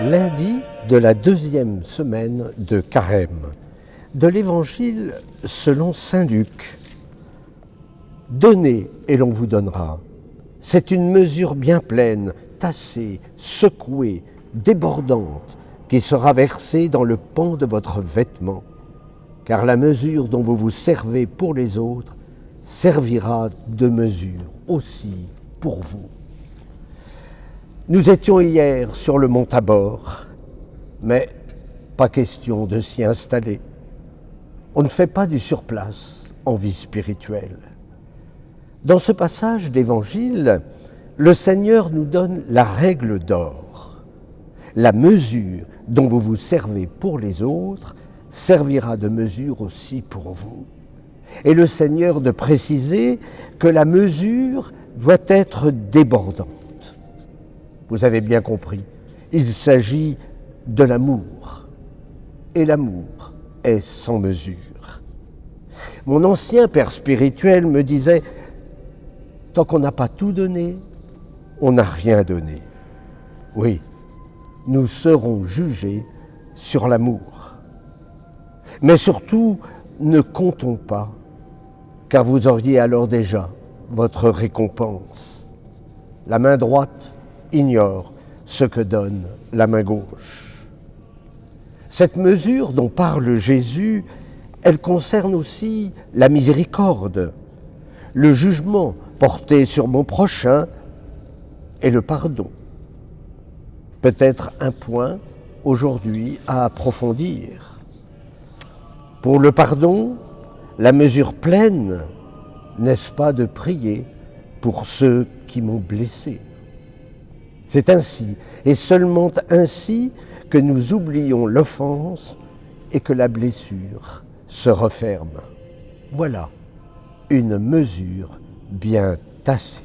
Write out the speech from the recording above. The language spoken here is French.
Lundi de la 2e semaine de Carême, de l'Évangile selon saint Luc. Donnez et l'on vous donnera. C'est une mesure bien pleine, tassée, secouée, débordante, qui sera versée dans le pan de votre vêtement. Car la mesure dont vous vous servez pour les autres servira de mesure aussi pour vous. Nous étions hier sur le mont Tabor, mais pas question de s'y installer. On ne fait pas du surplace en vie spirituelle. Dans ce passage d'Évangile, le Seigneur nous donne la règle d'or. La mesure dont vous vous servez pour les autres servira de mesure aussi pour vous. Et le Seigneur de préciser que la mesure doit être débordante. Vous avez bien compris, il s'agit de l'amour. Et l'amour est sans mesure. Mon ancien père spirituel me disait « Tant qu'on n'a pas tout donné, on n'a rien donné. » Oui, nous serons jugés sur l'amour. Mais surtout, ne comptons pas, car vous auriez alors déjà votre récompense. La main droite ignore ce que donne la main gauche. Cette mesure dont parle Jésus, elle concerne aussi la miséricorde, le jugement porté sur mon prochain et le pardon. Peut-être un point aujourd'hui à approfondir. Pour le pardon, la mesure pleine, n'est-ce pas de prier pour ceux qui m'ont blessé? C'est ainsi, et seulement ainsi, que nous oublions l'offense et que la blessure se referme. Voilà une mesure bien tassée.